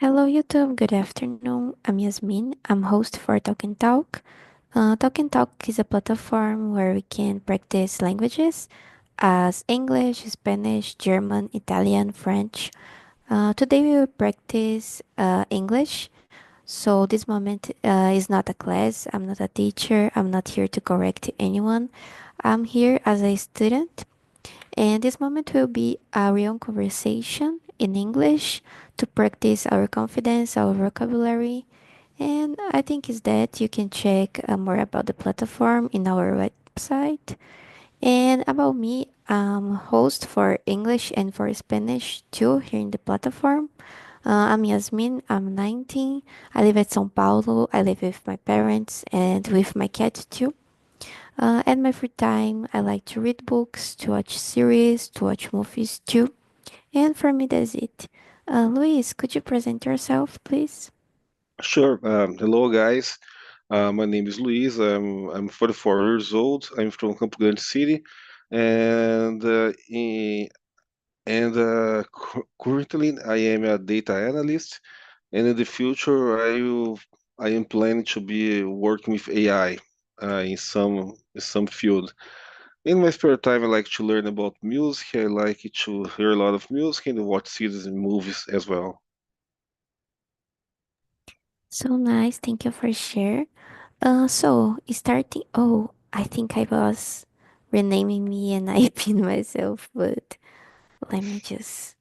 Hello YouTube, good afternoon. I'm Yasmin. I'm host for Talk and Talk. Talk and Talk is a platform where we can practice languages as English, Spanish, German, Italian, French. Today we will practice English. So this moment is not a class. I'm not a teacher. I'm not here to correct anyone. I'm here as a student and this moment will be a real conversation in English to practice our confidence, our vocabulary. And I think is that you can check more about the platform in our website. And about me, I'm host for English and for Spanish too here in the platform. I'm Yasmin, I'm 19. I live at São Paulo. I live with my parents and with my cat too. At my free time, I like to read books, to watch series, to watch movies too. And for me, that's it. Luis, could you present yourself, please? Sure. Hello, guys. My name is Luis. I'm 44 years old. I'm from Campo Grande City, and currently I am a data analyst. And in the future, I am planning to be working with AI in some field. In my spare time, I like to learn about music. I like to hear a lot of music and watch series and movies as well. So nice, thank you for share. So starting. Oh, I think I was renaming me and I pinned myself, but let me just.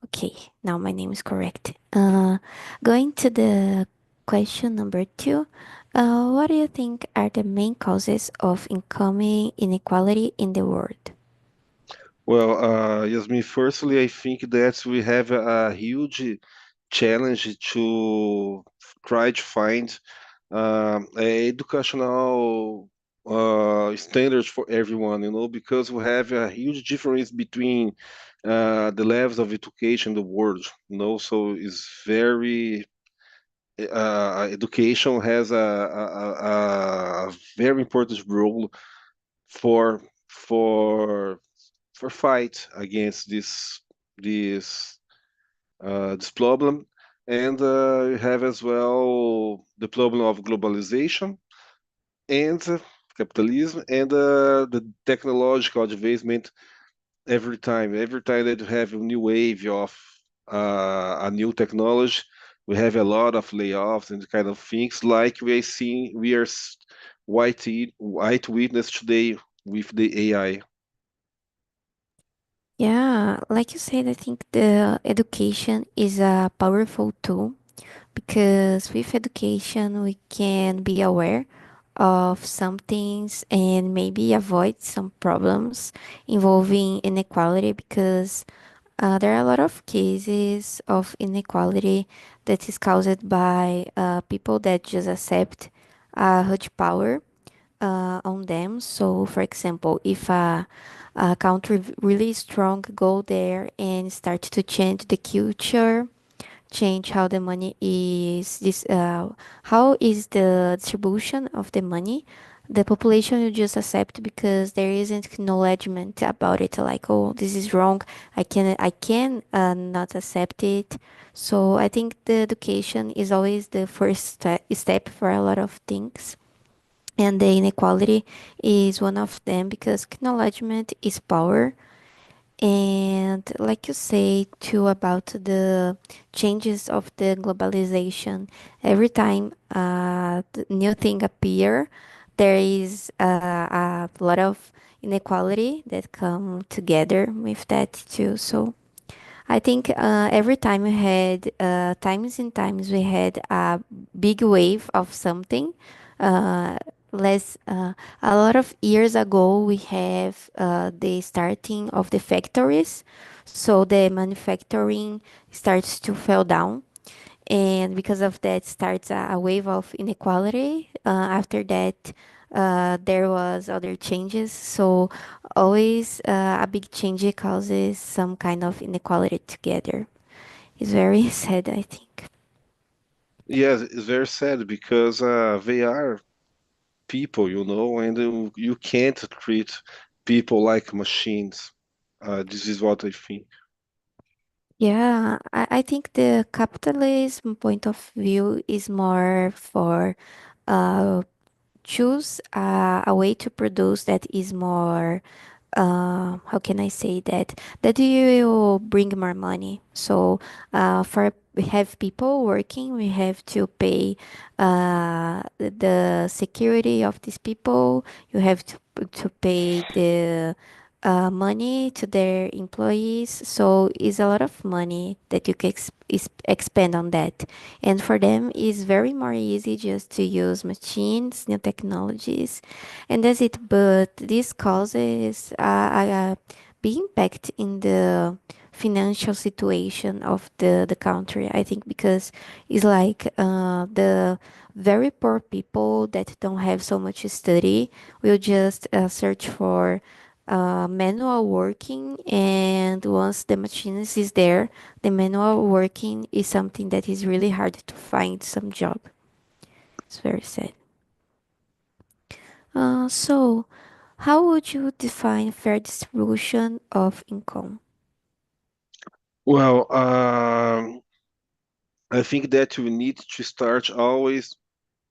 Okay, now my name is correct. Going to the question number two. What do you think are the main causes of income inequality in the world? Well, Yasmin, firstly, I think that we have a huge challenge to try to find educational standards for everyone, because we have a huge difference between the levels of education in the world, so it's very education has a very important role for for for fight against this problem. And you have as well the problem of globalization and capitalism and the technological advancement. Every time that you have a new wave of a new technology, we have a lot of layoffs and kind of things like we are white witness today with the AI. Yeah, like you said, I think the education is a powerful tool because with education we can be aware of some things and maybe avoid some problems involving inequality because there are a lot of cases of inequality that is caused by people that just accept huge power on them. So, for example, if a country really strong go there and start to change the culture, change how the money is how is the distribution of the money, the population will just accept because there isn't acknowledgement about it. Like, oh, this is wrong. I can not accept it. So I think the education is always the first step for a lot of things and the inequality is one of them because acknowledgement is power. And like you say too about the changes of the globalization, every time the new thing appear, there is a lot of inequality that come together with that too. So I think every time we had times and times we had a big wave of something. Uh, less A lot of years ago we have the starting of the factories, so the manufacturing starts to fall down, and because of that starts a wave of inequality. After that, there was other changes. So always a big change causes some kind of inequality together. It's very sad, I think. Yes, it's very sad because they are people, and you can't treat people like machines. This is what I think. Yeah, I think the capitalism point of view is more for uh, choose a way to produce that is more how can I say that that you will bring more money. So for we have people working, we have to pay the security of these people. You have to pay the money to their employees. So it's a lot of money that you can expend on that. And for them, it's very more easy just to use machines, new technologies, and that's it. But this causes a big impact in the financial situation of the country. I think because it's like the very poor people that don't have so much study will just search for manual working, and once the machines is there, the manual working is something that is really hard to find some job. It's very sad. So, how would you define fair distribution of income? Well, I think that we need to start always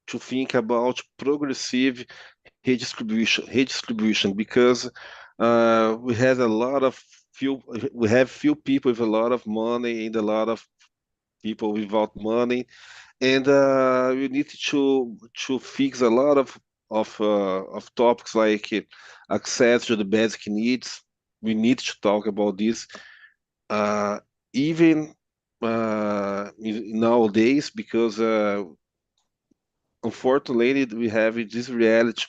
to think about progressive redistribution because we have a lot of few we have few people with a lot of money and a lot of people without money, and we need to fix a lot of topics like access to the basic needs. We need to talk about this uh, even nowadays because unfortunately we have this reality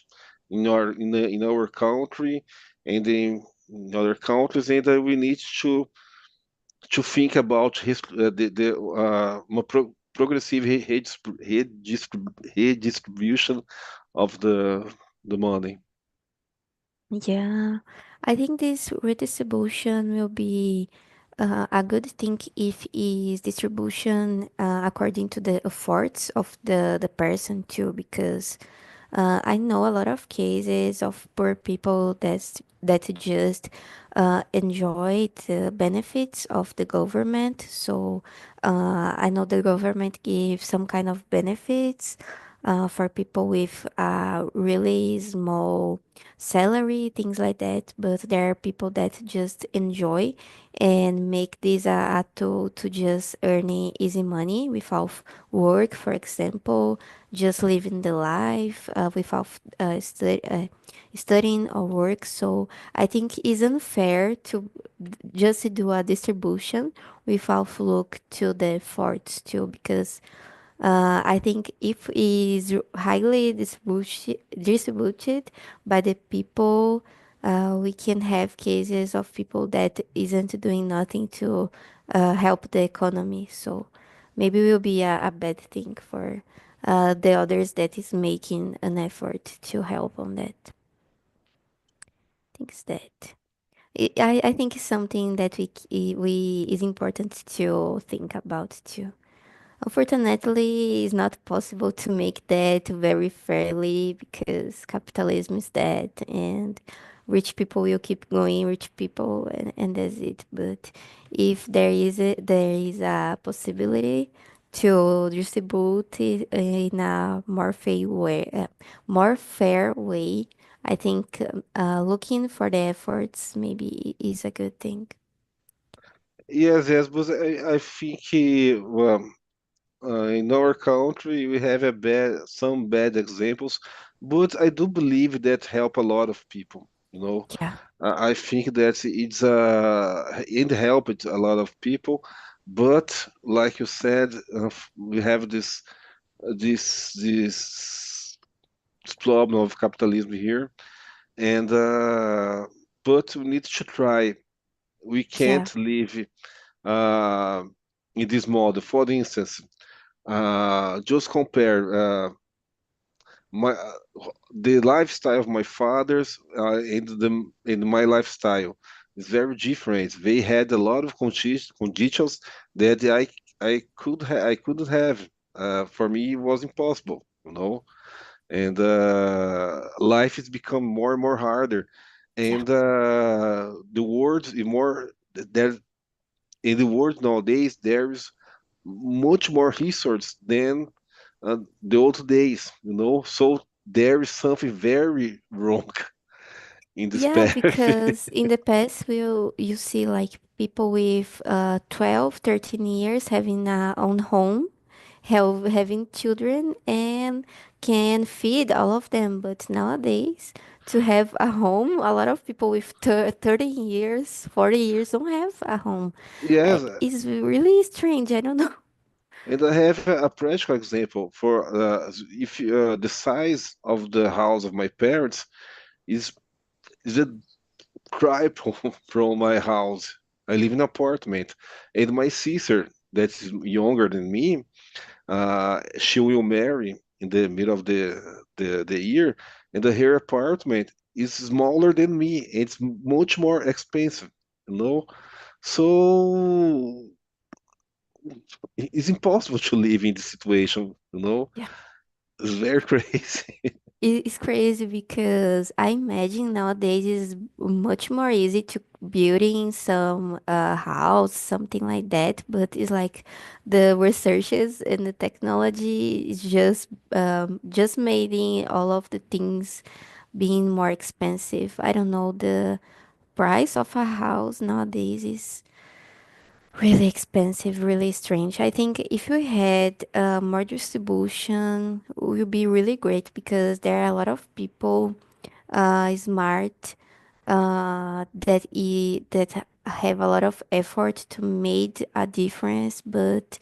in our country and in other countries, and we need to think about progressive redistribution of the money. Yeah, I think this redistribution will be a good thing if is distribution according to the efforts of the person too, because I know a lot of cases of poor people that just enjoy the benefits of the government. So I know the government gives some kind of benefits for people with really small salary, things like that. But there are people that just enjoy and make this a tool to just earning easy money without work, for example, just living the life without studying or work. So I think it's unfair to just do a distribution without look to the efforts too, because I think if is highly distributed by the people, we can have cases of people that isn't doing nothing to help the economy. So maybe will be a bad thing for the others that is making an effort to help on that. Thinks that. I think it's something that we is important to think about too. Unfortunately, it's not possible to make that very fairly because capitalism is that, and rich people will keep going rich people, and that's it. But if there is a possibility to distribute it in a more fair way, I think looking for the efforts maybe is a good thing. Yes, yes, but I think well, in our country we have some bad examples, but I do believe that help a lot of people. You know, Yeah, I think that it helped a lot of people, but like you said, we have this problem of capitalism here, and but we need to try. We yeah, can't live uh, in this model. For instance, just compare my the lifestyle of my fathers and my lifestyle is very different. They had a lot of conditions that I couldn't have. For me, it was impossible, you know. And life has become more and more harder, yeah, and the world is more there. in the world nowadays, there is much more resource than the old days, So there is something very wrong in this Yeah, path. because in the past, you see like people with 12, 13 years having a own home, having children, and can feed all of them. But nowadays, to have a home, a lot of people with 30 years, 40 years don't have a home. Yes, It's really strange. I don't know. and I have a practical example for if the size of the house of my parents is a cry from my house. I live in an apartment, and my sister, that is younger than me, she will marry in the middle of the year, and her apartment is smaller than me. It's much more expensive, you know. So it's impossible to live in this situation. Yeah. It's very crazy. It's crazy because I imagine nowadays is much more easy to building some house, something like that. But it's like the researches and the technology is just making all of the things being more expensive. I don't know, the price of a house nowadays is really expensive, really strange. I think if we had more distribution, it would be really great because there are a lot of people smart that have a lot of effort to make a difference, but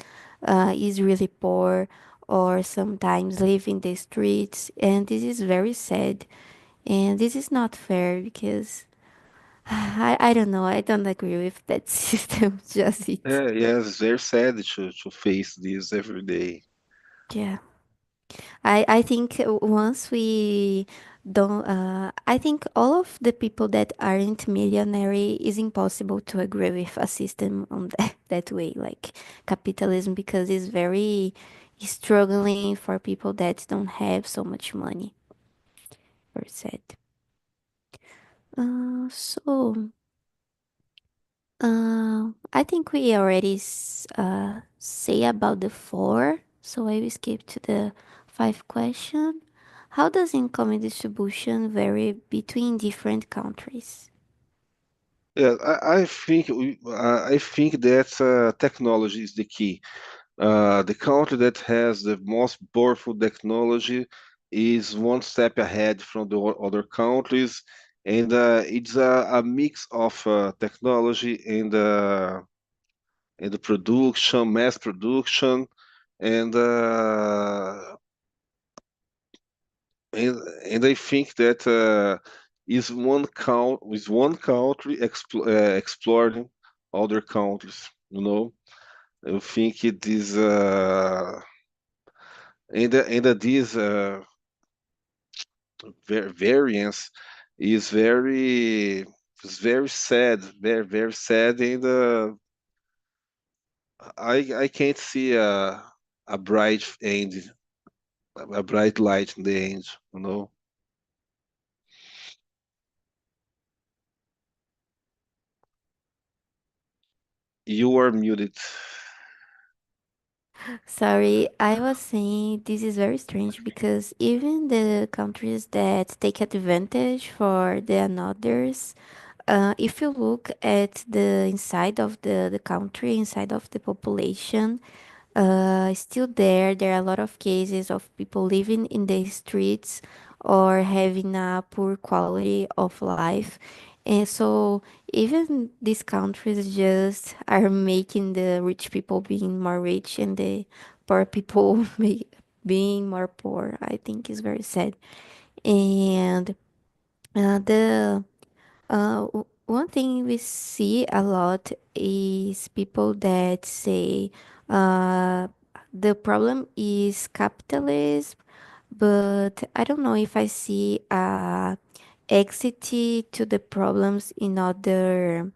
is really poor or sometimes live in the streets, and this is very sad. And this is not fair because I don't know. I don't agree with that system. Just it. Yes, it's very sad to face this every day. Yeah. I think once we don't I think all of the people that aren't millionaire is impossible to agree with a system on that way, like capitalism, because it's very struggling for people that don't have so much money, or said. So I think we already say about the four, so I will skip to the five question. How does income distribution vary between different countries? Yeah, I think that technology is the key. The country that has the most powerful technology is one step ahead from the other countries, and it's a mix of technology and the production, mass production, and uh, and and I think that is one country exploring other countries. I think it is and this variance is very sad, very sad, and I can't see a bright end, a bright light in the end. You are muted. Sorry, I was saying this is very strange because even the countries that take advantage for the others, if you look at the inside of the country, inside of the population, still there are a lot of cases of people living in the streets or having a poor quality of life. And so even these countries just are making the rich people being more rich and the poor people being more poor. I think is very sad. And the one thing we see a lot is people that say uh, the problem is capitalism, but I don't know if I see exit to the problems in other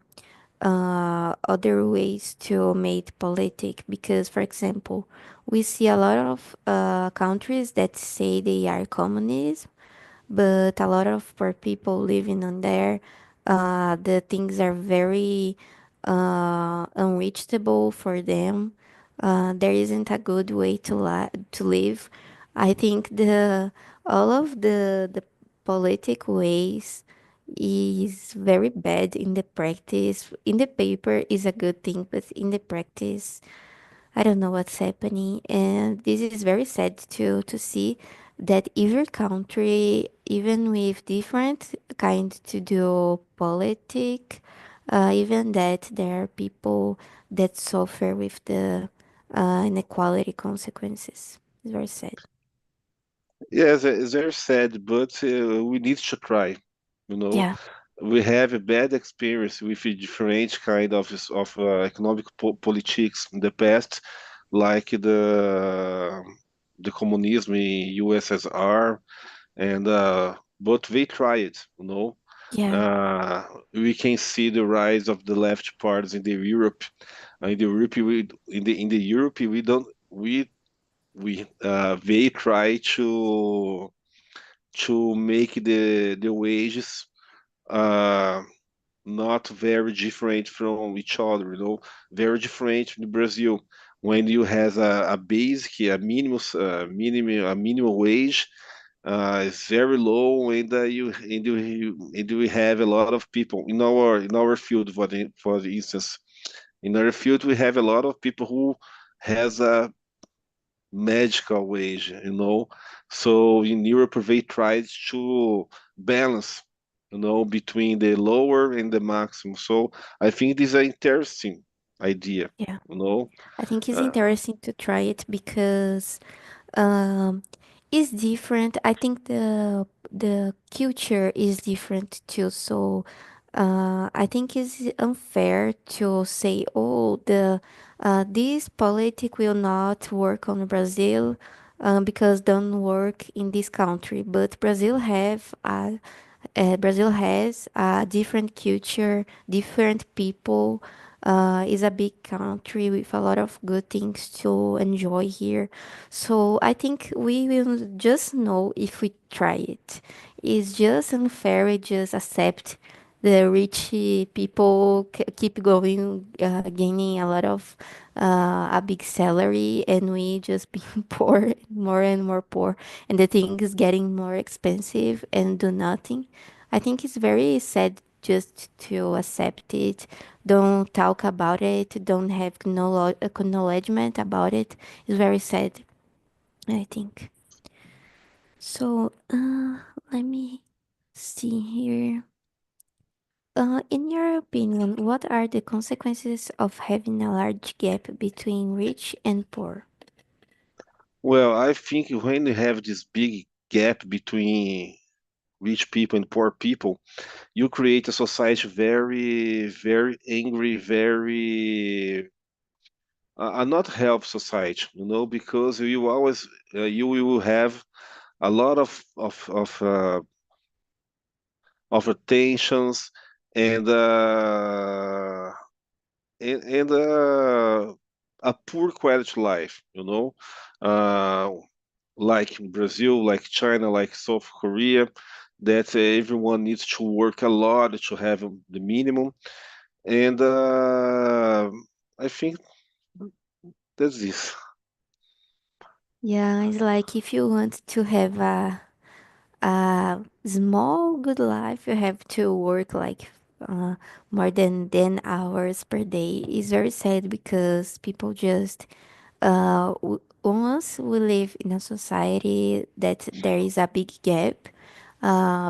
ways to make politic. Because, for example, we see a lot of countries that say they are communist, but a lot of poor people living on there. The things are very unreachable for them. There isn't a good way to live. I think the all of the politic ways is very bad in the practice. In the paper is a good thing, but in the practice I don't know what's happening, and this is very sad to see that every country, even with different kind to do politic, even that there are people that suffer with the inequality consequences. It's very sad. Yes, it's very sad, but we need to try. You know, Yeah, we have a bad experience with a different kind of economic politics in the past, like the communism in USSR, and but they tried. You know, yeah, uh, we can see the rise of the left parties in the Europe. In the Europe, in the Europe, we don't we they try to make the wages uh, not very different from each other, you know, very different in Brazil. When you have a basic, a minimum wage, it's very low, and we have a lot of people in our field, for the instance, in our field we have a lot of people who has a medical wage, you know. So in Europe, they tried to balance, you know, between the lower and the maximum. So I think this is an interesting idea, yeah. you know. I think it's Uh, interesting to try it because um, it's different. I think the culture is different too. So I think it's unfair to say, oh, the this politic will not work on Brazil because don't work in this country. But Brazil has a different culture, different people. Is a big country with a lot of good things to enjoy here. So I think we will just know if we try it. It's just unfair. We just accept the rich people keep going, gaining a lot of a big salary, and we just being poor, more and more poor, and the thing is getting more expensive and do nothing. I think it's very sad just to accept it, don't talk about it, don't have acknowledgement about it. It's very sad, I think. So, let me see here. In your opinion, what are the consequences of having a large gap between rich and poor? well, I think when you have this big gap between rich people and poor people, you create a society very, very angry, very a not health society, you know, because you will have a lot of attentions and and a poor quality life, you know, uh, like in Brazil, like China, like South Korea, that everyone needs to work a lot to have the minimum, and I think that's this. Yeah, it's like if you want to have a small good life, you have to work like uh, more than 10 hours per day. It's very sad because people just once we live in a society that there is a big gap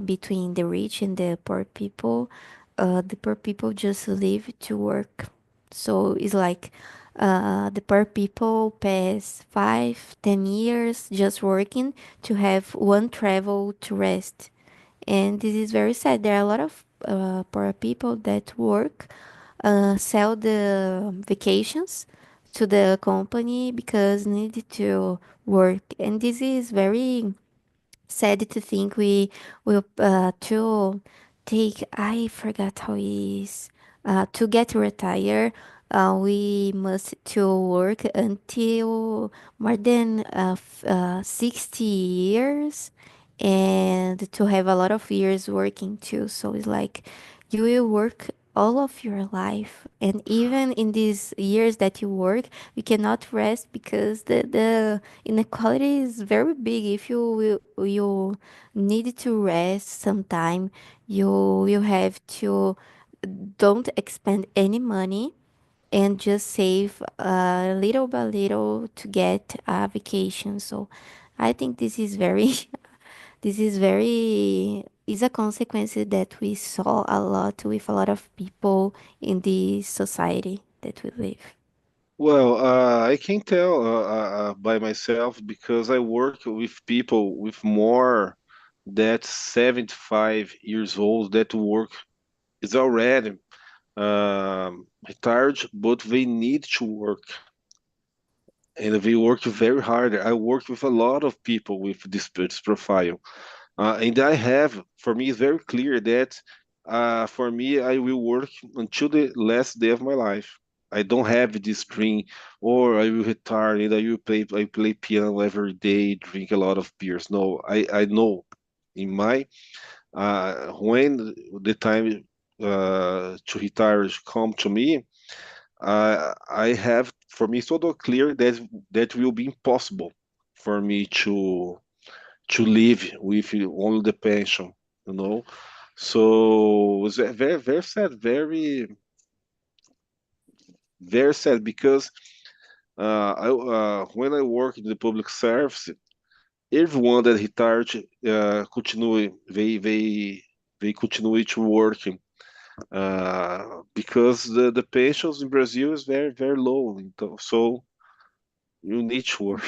between the rich and the poor people. The poor people just live to work. So it's like the poor people pass 5, 10 years just working to have one travel to rest. And this is very sad. There are a lot of poor people that work, sell the vacations to the company because need to work. And this is very sad to think we will to take I forgot how it is to get retired we must to work until more than 60 years and to have a lot of years working too, so it's like you will work all of your life. And even in these years that you work, you cannot rest because the inequality is very big. If you need to rest sometime, you have to don't expend any money and just save little by little to get a vacation. So I think this is very this is very is a consequence that we saw a lot with a lot of people in the society that we live. Well, I can tell by myself because I work with people with more than 75 years old that work is already retired, but they need to work and they work very hard. I work with a lot of people with this profile. And I have, for me, it's very clear that for me, I will work until the last day of my life. I don't have this dream, or I will retire and I play piano every day, drink a lot of beers. No, I know in my when the time to retire come to me, I have for me so clear that that will be impossible for me to live with only the pension, you know. So it's very, very sad, very sad because when I work in the public service, everyone that retired continue they continue to working because the pensions in Brazil is very, very low. So you need to work.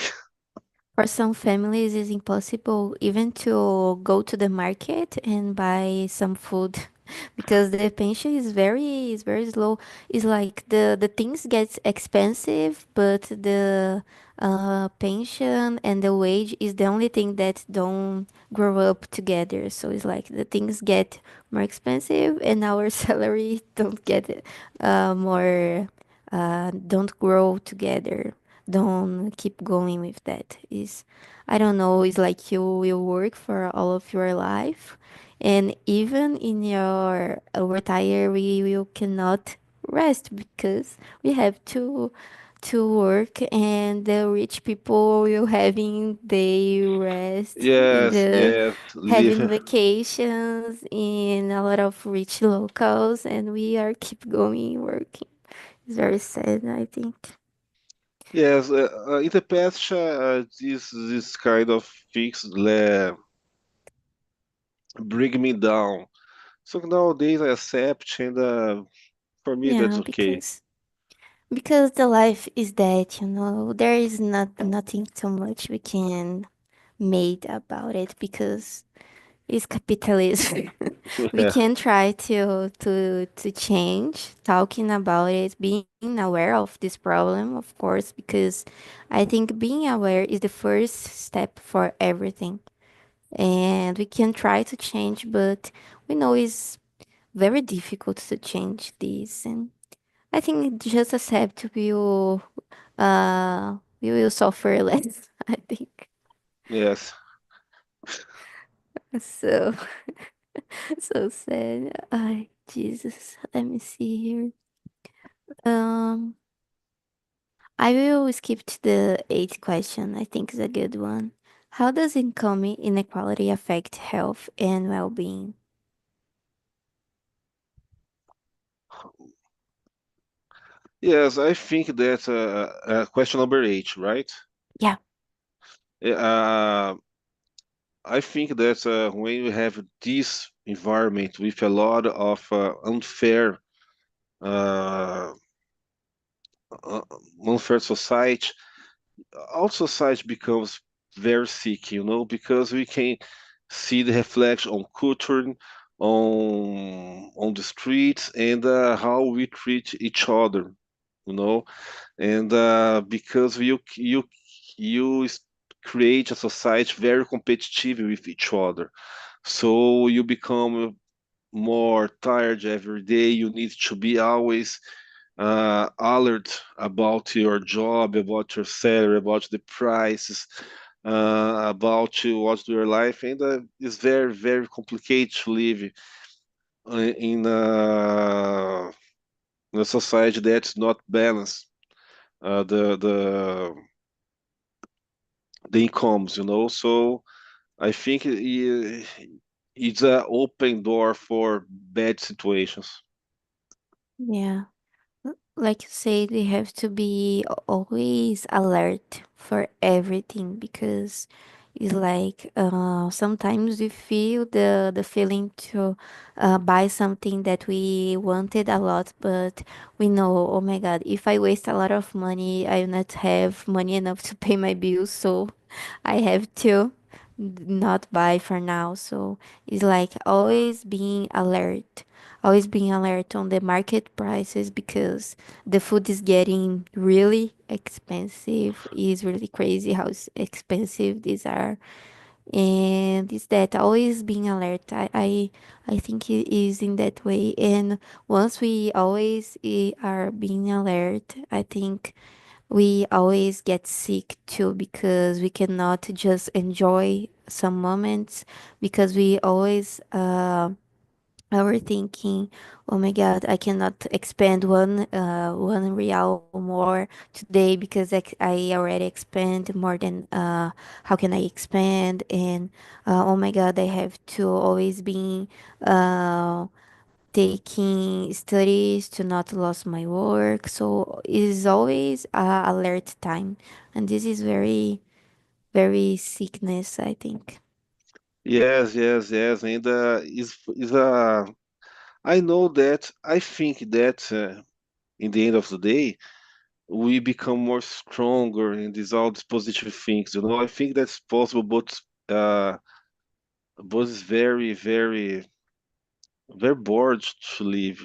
For some families, it's impossible even to go to the market and buy some food because the pension is very slow. It's like the things get expensive, but the pension and the wage is the only thing that don't grow up together. So it's like the things get more expensive and our salary don't get more don't grow together, don't keep going with that. Is I don't know, it's like you will work for all of your life, and even in your retire we will cannot rest because we have to work, and the rich people will having they rest in Yes, the yes, having live. vacations in a lot of rich locals, and we are keep going working. It's very sad, I think. Yes, in the past, this kind of things bring me down. So nowadays I accept, and for me that's Yeah, okay. because the life is that, you know, there is nothing too much we can make about it because it's capitalism. We Yeah. can try to change, talking about it, being aware of this problem, of course, because I think being aware is the first step for everything. And we can try to change, but we know it's very difficult to change this. And I think just accept we will suffer less, I think. Yes. So so sad. I Jesus. Let me see here. Um I will skip to the eighth question. I think it's a good one. How does income inequality affect health and well-being? Yes, I think that question number eight, right? Yeah, Uh, I think that when you have this environment with a lot of uh, uh, unfair society, our society becomes very sick, you know, because we can see the reflection on culture, on the streets, and how we treat each other, you know, and because you create a society very competitive with each other, so you become more tired every day. You need to be always alert about your job, about your salary, about the prices, about what's your life, and it's very, very complicated to live in a society that's not balanced, the incomes, So I think it's an open door for bad situations. Yeah. Like you say, they have to be always alert for everything because it's like sometimes we feel the feeling to buy something that we wanted a lot, but we know, oh my God, if I waste a lot of money, I will not have money enough to pay my bills, so I have to not buy for now. So it's like always being alert on the market prices because the food is getting really expensive. It's really crazy how expensive these are. And it's that always being alert. I think it is in that way. And once we always are being alert, I think we always get sick too because we cannot just enjoy some moments because we always are thinking, oh my God, I cannot expend one real more today because I already expend more than how can I expend? And oh my God, I have to always be uh taking studies to not lose my work. So it is always alert time, and this is very sickness, I think. Yes, yes, yes, and is I know that I think that in the end of the day we become more stronger in these all these positive things. I think that's possible, but it's very, very, very bored to live.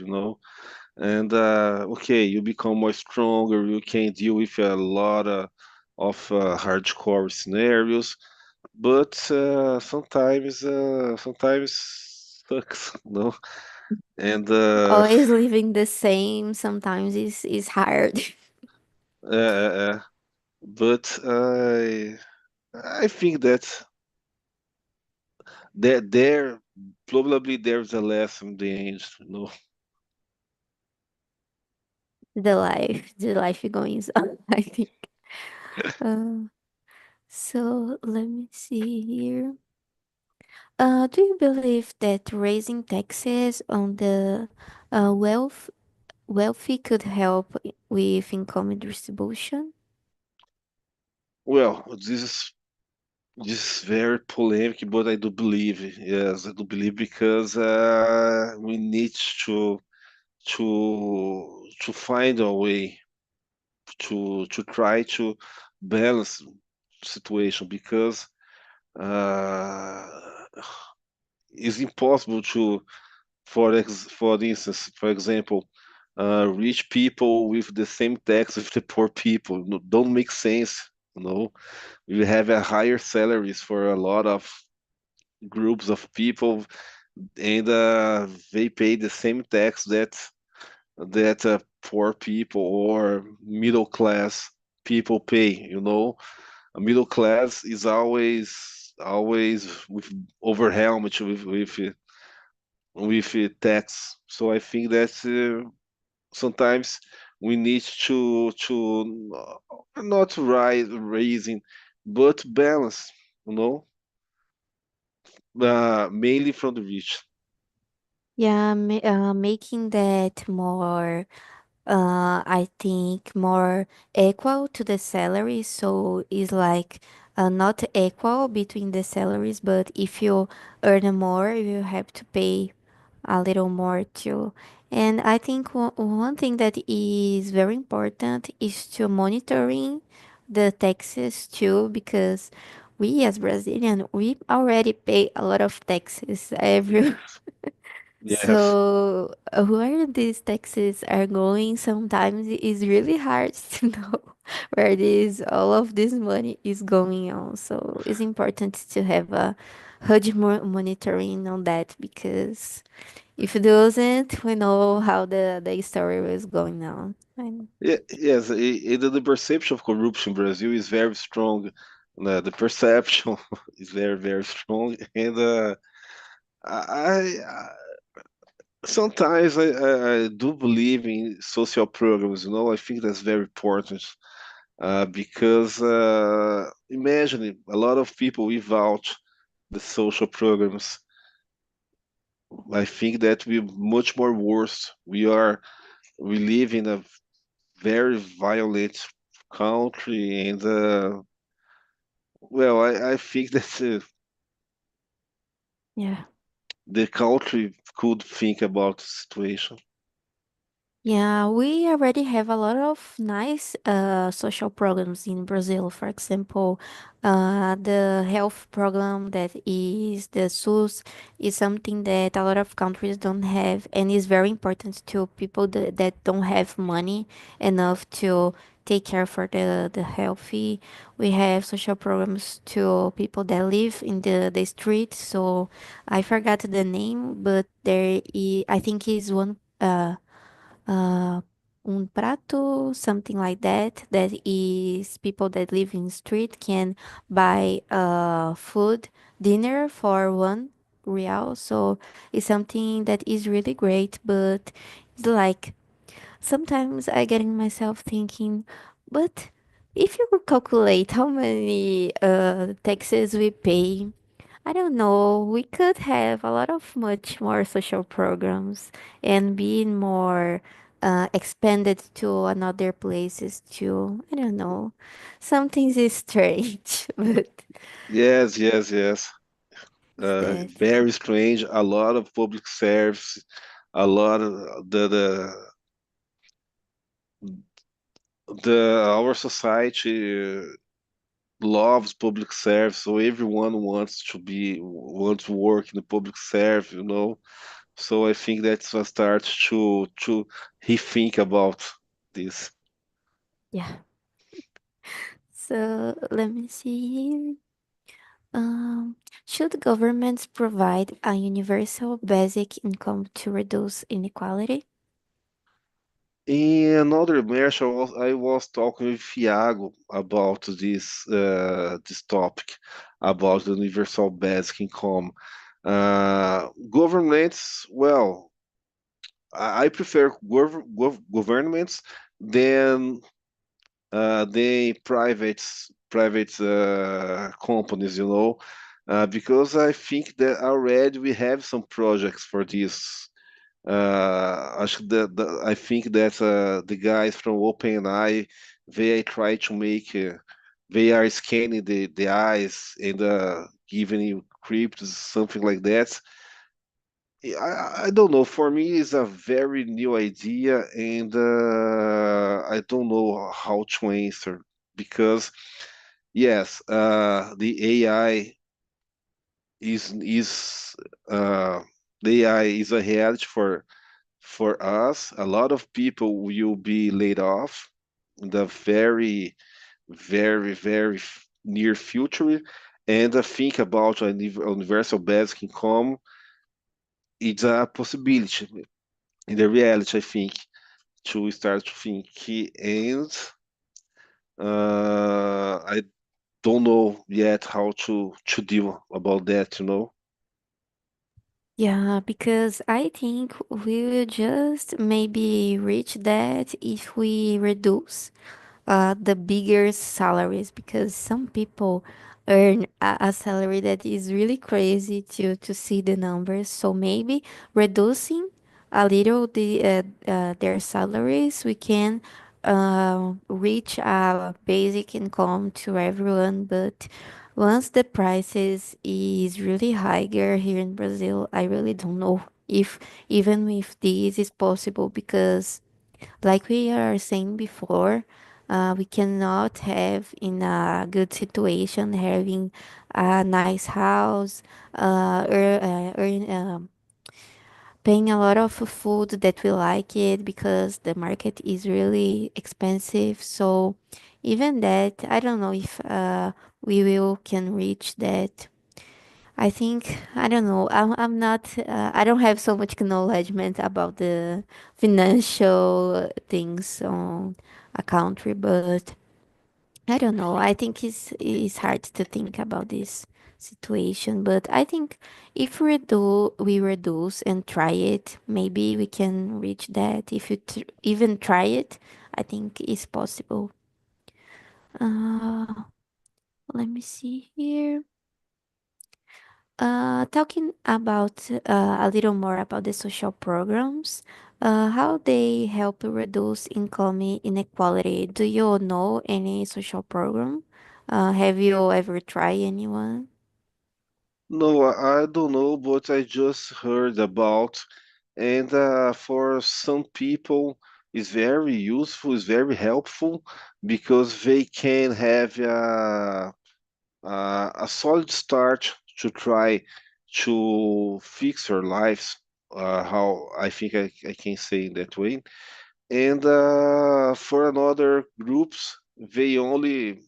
And okay, you become more stronger. You can deal with a lot of hardcore scenarios, but sometimes sucks. And Always living the same sometimes is hard. uh, but I think that there probably there's a lesson in the end. The life going on, I think. Uh, so let me see here. Do you believe that raising taxes on the wealthy could help with income distribution? Well, this is very polemic, but I do believe. Yes, I do believe because we need to find a way to try to balance situation because uh, it's impossible for instance, for example, rich people with the same tax with the poor people. No, don't make sense. You know, we have a higher salaries for a lot of groups of people, and they pay the same tax that poor people or middle class people pay. A middle class is always with overwhelmed with tax. So I think that sometimes we need to not rise raising, but balance. You know, mainly from the rich. Yeah, making that more I think more equal to the salary. So it's like not equal between the salaries, but if you earn more, you have to pay a little more too. And I think one thing that is very important is to monitoring the taxes too, because we as Brazilian, we already pay a lot of taxes every Yes. so, where these taxes are going sometimes is really hard to know where this all of this money is going on. So, it's important to have a huge monitoring on that because if it doesn't, we know how the story was going on. And Yeah, yes, the perception of corruption in Brazil is very strong. The perception is very, very strong, and I Sometimes I do believe in social programs, you know, I think that's very important because imagine a lot of people without the social programs. I think that we're much more worse. We live in a very violent country, and well, I think that Yeah. the country could think about the situation. Yeah, we already have a lot of nice social programs in Brazil. For example, the health program that is the SUS is something that a lot of countries don't have and is very important to people that don't have money enough to take care for the healthy. We have social programs to people that live in the street. So I forgot the name, but I think is one. Uh, un prato, something like that. That is people that live in street can buy food, dinner for 1 real. So it's something that is really great, but it's like sometimes I get in myself thinking, but if you could calculate how many taxes we pay, I don't know. We could have a lot of much more social programs and be more expanded to another places too. I don't know. Some things is strange, but Yes, yes, yes. it's that. Very strange. A lot of public service, a lot of the our society loves public service, so everyone wants to work in the public service, you know. So I think that's a start to rethink about this. Yeah. So let me see here. Um, should governments provide a universal basic income to reduce inequality? In another match, I was talking with Thiago about this topic about the universal basic income. Governments, well, I prefer governments than the private companies, you know, because I think that already we have some projects for this. I think that the guys from OpenAI they try to make they are scanning the eyes and giving you crypts something like that. I don't know. For me, it's a very new idea, and I don't know how to answer because yes, the AI is uh, the AI is a reality for us. A lot of people will be laid off in the very near future, and think about a universal basic income. It's a possibility in the reality, I think, to start to think. And I don't know yet how to deal about that, you know. Yeah, because I think we will just maybe reach that if we reduce the bigger salaries because some people earn a salary that is really crazy to see the numbers. So maybe reducing a little their salaries, we can reach a basic income to everyone. But once the prices is really higher here in Brazil, I really don't know if even if this is possible because like we are saying before, we cannot have in a good situation having a nice house, paying a lot of food that we like it because the market is really expensive. So even that, I don't know if we will can reach that. I think I don't know. I'm not. I don't have so much acknowledgement about the financial things on a country, but I don't know. I think it's hard to think about this situation, but I think if we reduce and try it, maybe we can reach that. If you even try it, I think it's possible. Uh, Let me see here. Talking about a little more about the social programs, how they help reduce income inequality. Do you know any social program? Have you ever tried anyone? No, I don't know, but I just heard about, and for some people, it's very useful, it's very helpful because they can have a solid start to try to fix their lives. How I think I can say in that way. And for another groups, they only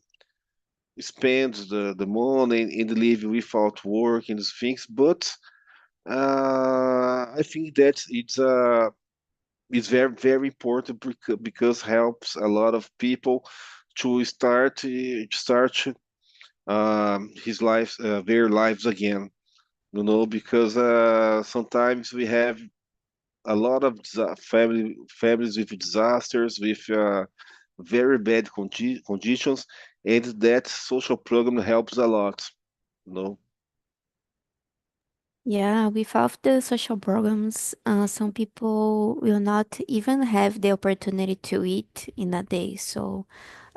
spend the money and live without work and these things. But I think that it's very very important because helps a lot of people to start his lives their lives again. You know, because sometimes we have a lot of families with disasters, with very bad conditions, and that social program helps a lot. You know. Yeah, without the social programs, some people will not even have the opportunity to eat in a day. So,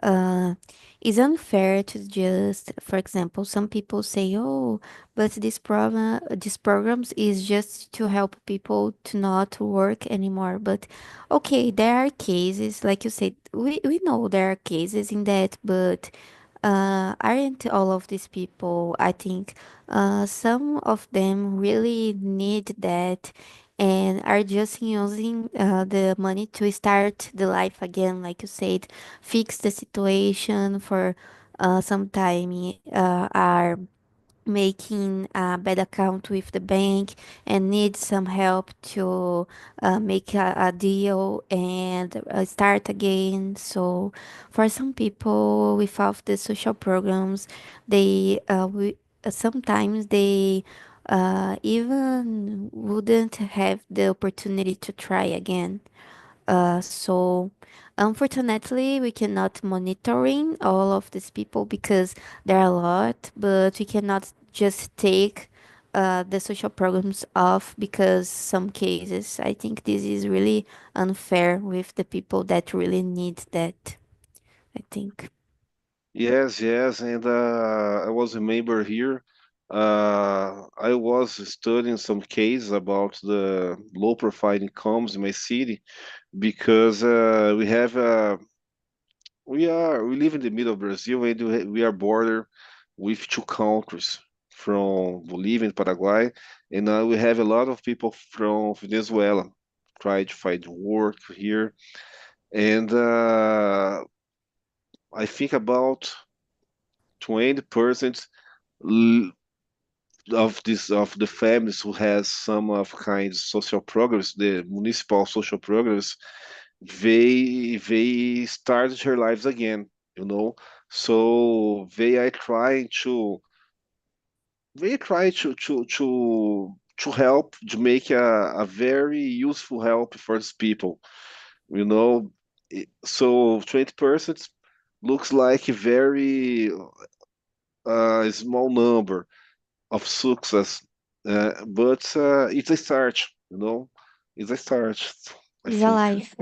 uh, it's unfair to just, for example, some people say, "Oh, but these programs is just to help people to not work anymore." But okay, there are cases, like you said, we know there are cases in that, but aren't all of these people? I think some of them really need that and are just using the money to start the life again, like you said, fix the situation for some time, are making a bad account with the bank and need some help to make a deal and start again. So, for some people without the social programs, sometimes they even wouldn't have the opportunity to try again. So unfortunately, we cannot monitoring all of these people because there are a lot, but we cannot just take the social programs off because some cases. I think this is really unfair with the people that really need that. I think. Yes, yes, and I was a member here. I was studying some cases about the low profile incomes in my city because we live in the middle of Brazil and we are border with two countries from Bolivia and Paraguay, and we have a lot of people from Venezuela try to find work here, and I think about 20% of the families who has some of kinds social programs, the municipal social programs, they started their lives again, you know. So they try to help to make a very useful help for these people, you know. So 20% looks like a very small number of success, but it's a start, you know. It's a start, I It's a think. life.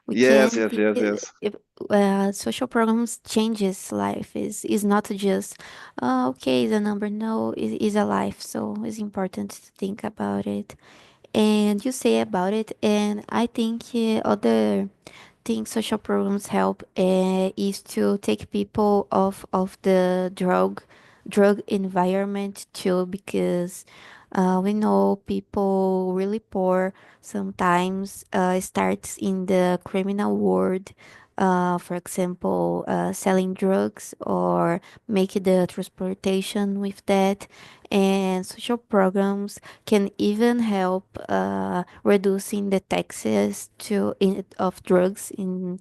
We Yes, can yes, think yes, yes. if, social programs changes life. Is not just okay the number. No, is a life. So it's important to think about it. And you say about it, and I think other think social programs help is to take people off of the drug environment too, because we know people really poor sometimes starts in the criminal world, for example, selling drugs or make the transportation with that. And social programs can even help reducing the taxes of drugs in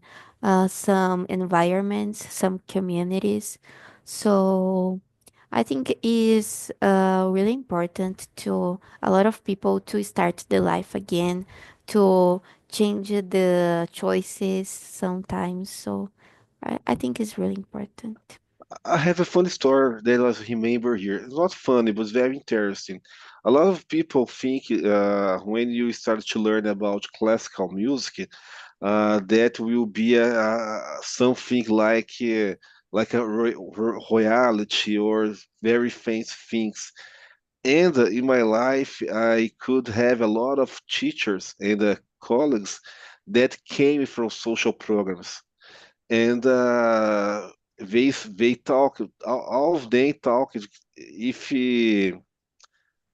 some environments, some communities. So I think it is really important to a lot of people to start the life again, to change the choices sometimes. So I think it's really important. I have a funny story that I was remember here. It's not funny, but it's very interesting. A lot of people think when you start to learn about classical music, that will be something like a royalty or very fancy things. And in my life, I could have a lot of teachers and colleagues that came from social programs, and they talk. All of them talk. If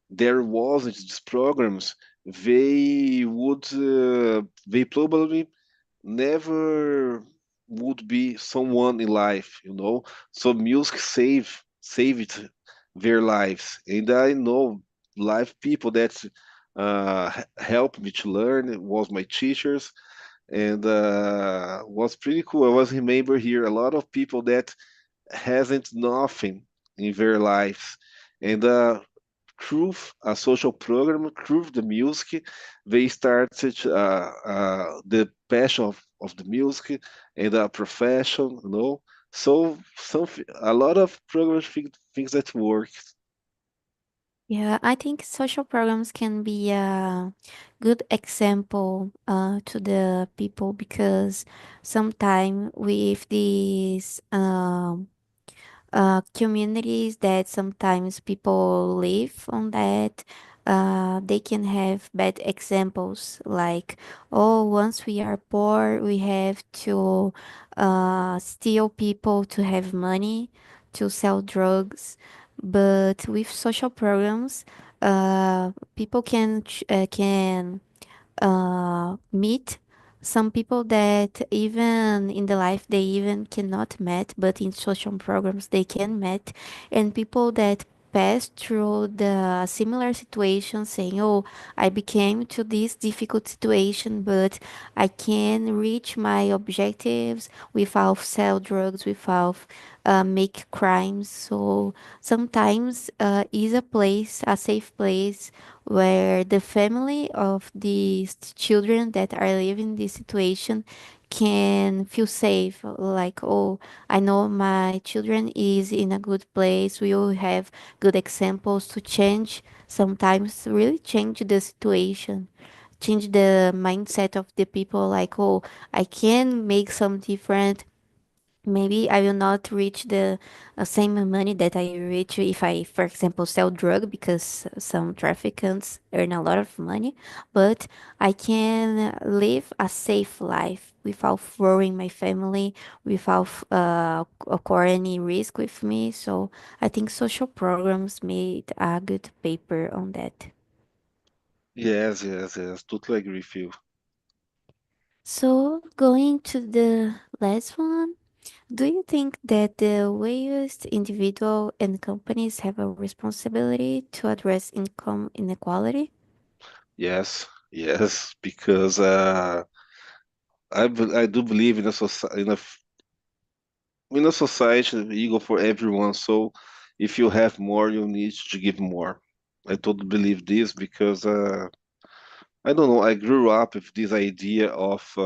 there wasn't these programs, they probably never would be someone in life, you know. So music saved their lives, and I know live people that helped me to learn. It was my teachers, and was pretty cool. I was remember here a lot of people that hasn't nothing in their lives, and through a social program, through the music, they started the passion of the music and a profession, you know. So a lot of programs things that work. Yeah, I think social programs can be a good example to the people because sometimes with these communities that sometimes people live on that, they can have bad examples like, oh, once we are poor, we have to steal people to have money to sell drugs. But with social programs, people can meet some people that even in the life they even cannot met, but in social programs they can met, and people that pass through the similar situation saying, oh, I became to this difficult situation, but I can reach my objectives without sell drugs, without make crimes. So sometimes is a place, a safe place where the family of these children that are living this situation can feel safe, like, oh, I know my children is in a good place, we will have good examples to change, sometimes really change the situation, change the mindset of the people, like, oh, I can make some different. Maybe I will not reach the same money that I reach if I, for example, sell drug because some traffickants earn a lot of money, but I can live a safe life without worrying my family, without occur any risk with me. So I think social programs made a good paper on that. Yes, yes, yes. Totally agree with you. So going to the last one. Do you think that the waste individual and companies have a responsibility to address income inequality? Yes, yes, because I do believe in a society in a society equal for everyone. So if you have more, you need to give more. I totally believe this because I don't know. I grew up with this idea of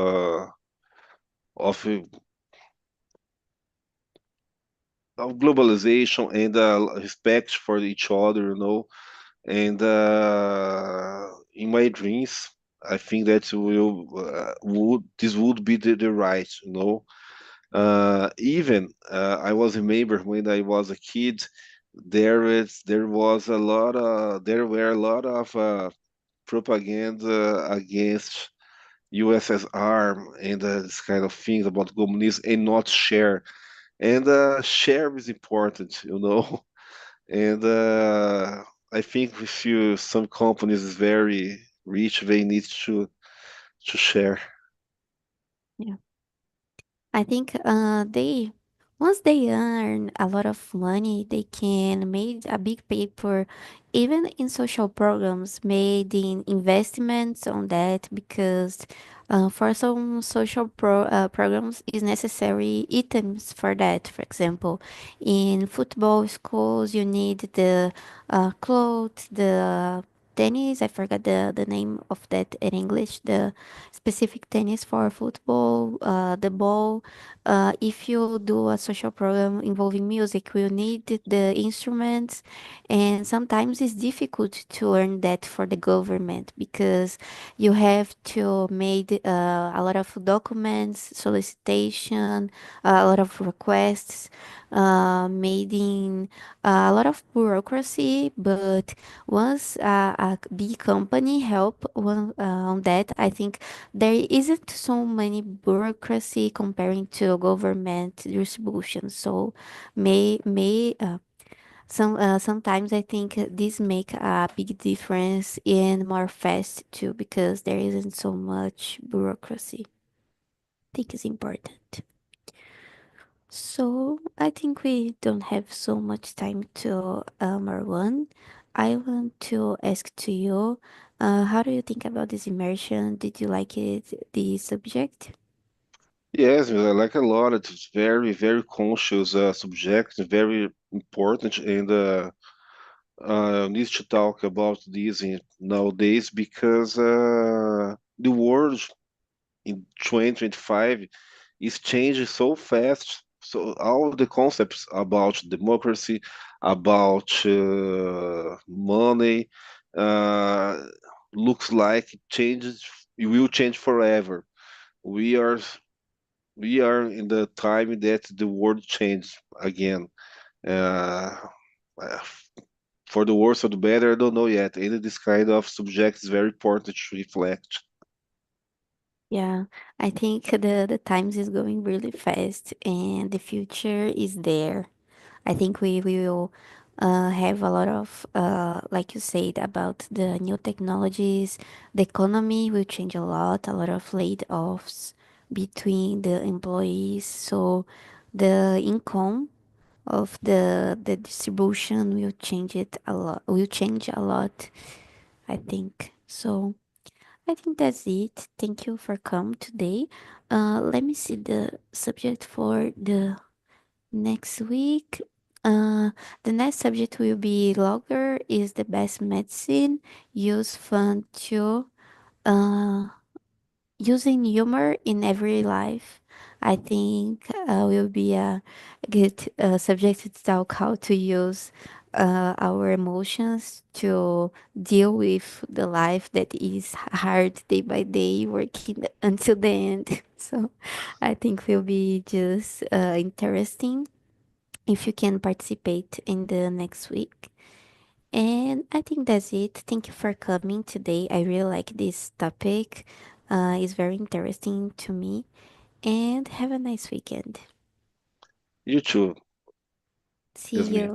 of globalization and respect for each other, you know. And in my dreams, I think that will would this would be the right, you know. Even I was remember when I was a kid, there was a lot of there were a lot of propaganda against USSR and this kind of things about communism and not share. And share is important, you know. And I think if you some companies is very rich, they need to share. Yeah. I think they once they earn a lot of money, they can make a big paper, even in social programs, made in investments on that because For some social programs, is necessary items for that. For example, in football schools, you need the clothes, the tennis. I forgot the name of that in English. The specific tennis for football, the ball. If you do a social program involving music, you need the instruments, and sometimes it's difficult to learn that for the government because you have to make a lot of documents, solicitation, a lot of requests, made in a lot of bureaucracy. But once a big company help on that, I think there isn't so many bureaucracy comparing to government distribution. So sometimes I think this make a big difference and more fast too because there isn't so much bureaucracy. I think it's important. So I think we don't have so much time to Marwan. I want to ask to you, how do you think about this immersion? Did you like it, the subject? Yes, I like a lot. It's very, very conscious subject, very important, and needs to talk about this nowadays because the world in 2025 is changing so fast. So all the concepts about democracy, about money, uh, looks like it changes. It will change forever. We are we are in the time that the world changed again. Uh, uh, for the worse or the better, I don't know yet. And this kind of subject is very important to reflect. Yeah, I think the times is going really fast and the future is there. I think we will have a lot of, like you said, about the new technologies. The economy will change a lot of laid-offs between the employees. So the income of the distribution will change it a lot. Will change a lot, I think. So I think that's it. Thank you for coming today. Let me see the subject for the next week. Uh, the next subject will be longer is the best medicine. Use fun to using humor in every life. I think will be a good subject to talk how to use our emotions to deal with the life that is hard day by day, working until the end. So I think will be just interesting if you can participate in the next week. And I think that's it. Thank you for coming today. I really like this topic. It's very interesting to me. And have a nice weekend. You too, See Yasmin. you.